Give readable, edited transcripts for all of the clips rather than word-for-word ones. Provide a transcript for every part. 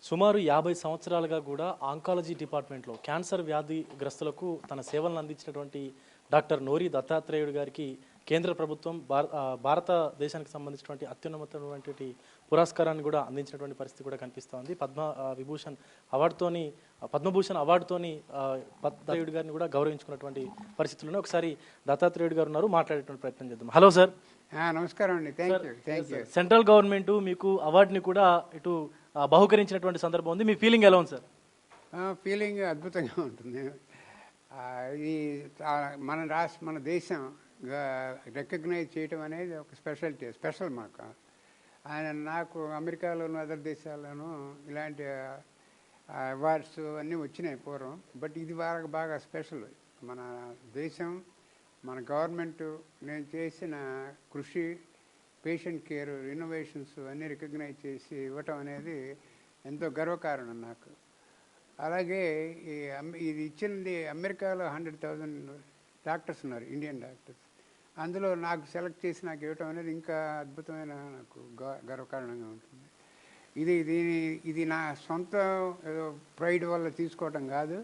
సుమారు 50 సంవత్సరాలుగా కూడా ఆంకాలజీ డిపార్ట్మెంట్లో క్యాన్సర్ వ్యాధిగ్రస్తులకు తన సేవలను అందించినటువంటి డాక్టర్ నోరి దత్తాత్రేయుడు గారికి కేంద్ర ప్రభుత్వం భారతదేశానికి సంబంధించినటువంటి అత్యున్నతమైనటువంటి పురస్కారాన్ని కూడా అందించినటువంటి పరిస్థితి కూడా కనిపిస్తోంది. పద్మభూషణ్ అవార్డుతోని దత్తాత్రేయుడు గారిని కూడా గౌరవించుకున్నటువంటి పరిస్థితుల్లో ఒకసారి దత్తాత్రేయుడు గారు ఉన్నారు, మాట్లాడేటువంటి ప్రయత్నం చేద్దాం. Hello sir. నమస్కారం అండి. Thank you. సెంట్రల్ గవర్నమెంట్ మీకు అవార్డుని కూడా ఇటు బహుకరించినటువంటి సందర్భం ఉంది. మీ ఫీలింగ్ ఎలా ఉంది సార్? ఫీలింగ్ అద్భుతంగా ఉంటుంది. ఇది మన దేశం రికగ్నైజ్ చేయడం అనేది ఒక స్పెషల్ మాకు. నాకు అమెరికాలోను అదర్ దేశాల్లోనూ ఇలాంటి అవార్డ్స్ అన్నీ వచ్చినాయి పూర్వం. బట్ ఇది బాగా స్పెషల్. మన దేశం, మన గవర్నమెంట్ నేను చేసిన కృషి, పేషెంట్ కేర్, ఇన్నోవేషన్స్ అన్నీ రికగ్నైజ్ చేసి ఇవ్వటం అనేది ఎంతో గర్వకారణం నాకు. అలాగే ఇది ఇచ్చింది అమెరికాలో 100,000 డాక్టర్స్ ఉన్నారు, ఇండియన్ డాక్టర్స్. అందులో నాకు సెలెక్ట్ చేసి నాకు ఇవ్వటం అనేది ఇంకా అద్భుతమైన నాకు గర్వకారణంగా ఉంటుంది. ఇది నా సొంత ఏదో ప్రైడ్ వల్ల తీసుకోవటం కాదు.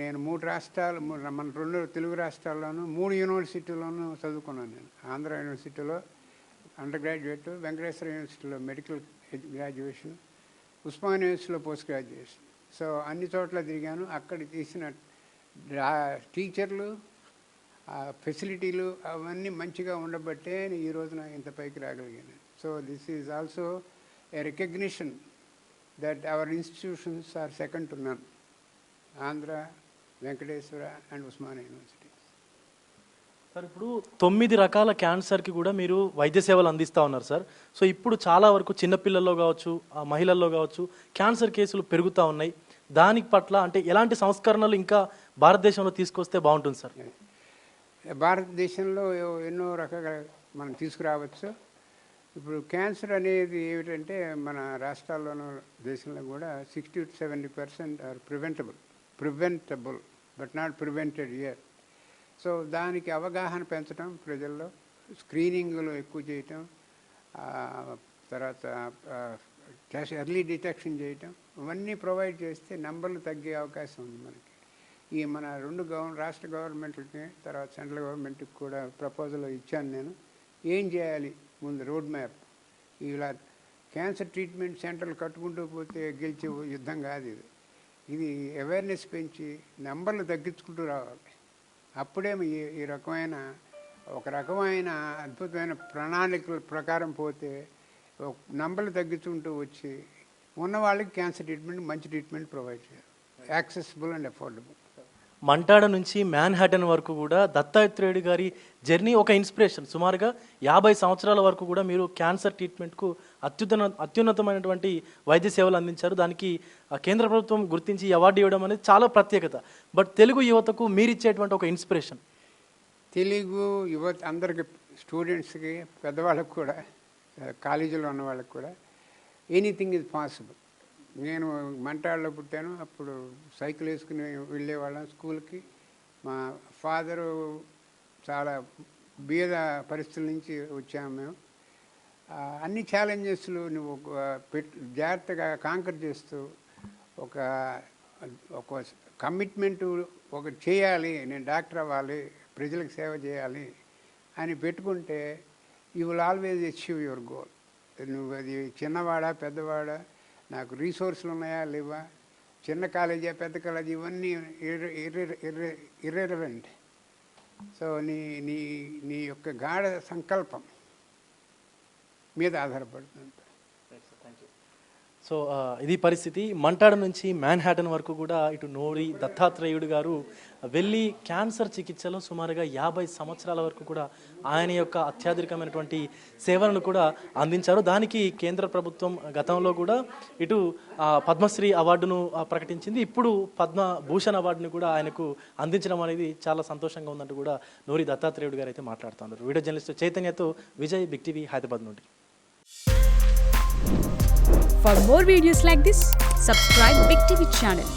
నేను 3 రాష్ట్రాలు, మన 2 తెలుగు రాష్ట్రాల్లోనూ 3 యూనివర్సిటీల్లోనూ చదువుకున్నాను. నేను ఆంధ్ర యూనివర్సిటీలో అండర్ గ్రాడ్యుయేట్, వెంకటేశ్వర యూనివర్సిటీలో మెడికల్ గ్రాడ్యుయేషన్, ఉస్మానియా యూనివర్సిటీలో పోస్ట్ గ్రాడ్యుయేషన్. సో అన్ని చోట్ల తిరిగాను. అక్కడ తీసిన టీచర్లు, ఫెసిలిటీలు అవన్నీ మంచిగా ఉండబట్టే ఈ రోజున ఇంత పైకి రాగలిగాను. So this is also a recognition that our institutions are second to none. Andhra, Venkateswara and Osmania university. Sir, ఇప్పుడు 9 రకాల క్యాన్సర్కి కూడా మీరు వైద్య సేవలు అందిస్తూ ఉన్నారు సార్. సో ఇప్పుడు చాలా వరకు చిన్నపిల్లల్లో కావచ్చు, మహిళల్లో కావచ్చు క్యాన్సర్ కేసులు పెరుగుతూ ఉన్నాయి. దానికి పట్ల అంటే ఎలాంటి సంస్కరణలు ఇంకా భారతదేశంలో తీసుకొస్తే బాగుంటుంది సార్? భారతదేశంలో ఎన్నో రకాల మనం తీసుకురావచ్చు. ఇప్పుడు క్యాన్సర్ అనేది ఏమిటంటే మన రాష్ట్రాల్లోనూ దేశంలో కూడా 60 to 70% are preventable but not prevented year. So దానికి అవగాహన పెంచడం, ప్రజల్లో స్క్రీనింగ్లు ఎక్కువ చేయటం, తర్వాత ఎర్లీ డిటెక్షన్ చేయటం, ఇవన్నీ ప్రొవైడ్ చేస్తే నెంబర్లు తగ్గే అవకాశం ఉంది మనకి. మన 2 రాష్ట్ర గవర్నమెంట్లకి, తర్వాత సెంట్రల్ గవర్నమెంట్కి కూడా ప్రపోజల్ ఇచ్చాను నేను. ఏం చేయాలి ముందు రోడ్ మ్యాప్. ఇలా క్యాన్సర్ ట్రీట్మెంట్ సెంటర్లు కట్టుకుంటూ పోతే గెలిచే యుద్ధం కాదు ఇది. ఇది అవేర్నెస్ పెంచి నెంబర్లు తగ్గించుకుంటూ రావాలి. అప్పుడే ఒక రకమైన అద్భుతమైన ప్రణాళికల ప్రకారం పోతే నెంబర్లు తగ్గించుకుంటూ వచ్చి ఉన్న వాళ్ళకి క్యాన్సర్ ట్రీట్మెంట్, మంచి ట్రీట్మెంట్ ప్రొవైడ్ చేయాలి, యాక్సెసిబుల్ అండ్ అఫోర్డబుల్. మంటాడ నుంచి మ్యాన్హాటన్ వరకు కూడా దత్తాత్రేయుడు గారి జర్నీ ఒక ఇన్స్పిరేషన్. సుమారుగా 50 సంవత్సరాల వరకు కూడా మీరు క్యాన్సర్ ట్రీట్మెంట్కు అత్యున్నతమైనటువంటి వైద్య సేవలు అందించారు. దానికి కేంద్ర ప్రభుత్వం గుర్తించి అవార్డు ఇవ్వడం అనేది చాలా ప్రత్యేకత. బట్ తెలుగు యువతకు మీరు ఇచ్చేటువంటి ఒక ఇన్స్పిరేషన్. తెలుగు యువత అందరికి, స్టూడెంట్స్కి, పెద్దవాళ్ళకి కూడా, కాలేజీలో ఉన్న వాళ్ళకి కూడా ఎనీథింగ్ ఈజ్ పాసిబుల్. నేను మంటాడలో పుట్టాను. అప్పుడు సైకిల్ వేసుకుని వెళ్ళేవాళ్ళం స్కూల్కి. మా ఫాదరు చాలా బీద పరిస్థితుల నుంచి వచ్చాము మేము. అన్ని ఛాలెంజెస్లు నువ్వు జాగ్రత్తగా కాంకర్ చేస్తూ ఒక కమిట్మెంటు ఒకటి చేయాలి, నేను డాక్టర్ అవ్వాలి, ప్రజలకు సేవ చేయాలి అని పెట్టుకుంటే you will always achieve your goal. నువ్వు అది చిన్నవాడా పెద్దవాడా, నాకు రీసోర్సులు ఉన్నాయా లేవా, చిన్న కాలేజీ పెద్ద కాలేజీ, ఇవన్నీ ఇర్రెలవెంట్. సో నీ యొక్క గాఢ సంకల్పం మీద ఆధారపడుతుంది. సో ఇది పరిస్థితి. మంటాడ నుంచి మ్యాన్హాటన్ వరకు కూడా ఇటు నోరి దత్తాత్రేయుడు గారు వెళ్ళి క్యాన్సర్ చికిత్సలో సుమారుగా 50 సంవత్సరాల వరకు కూడా ఆయన యొక్క అత్యాధునికమైనటువంటి సేవలను కూడా అందించారు. దానికి కేంద్ర ప్రభుత్వం గతంలో కూడా ఇటు పద్మశ్రీ అవార్డును ప్రకటించింది. ఇప్పుడు పద్మభూషణ్ అవార్డును కూడా ఆయనకు అందించడం అనేది చాలా సంతోషంగా ఉందంటూ కూడా నోరి దత్తాత్రేయుడు గారు అయితే మాట్లాడుతున్నారు. వీడియో జర్నలిస్ట్ చైతన్యతో విజయ్, బిగ్ టీవీ, హైదరాబాద్ నుండి. For more videos like this, subscribe Big TV channel.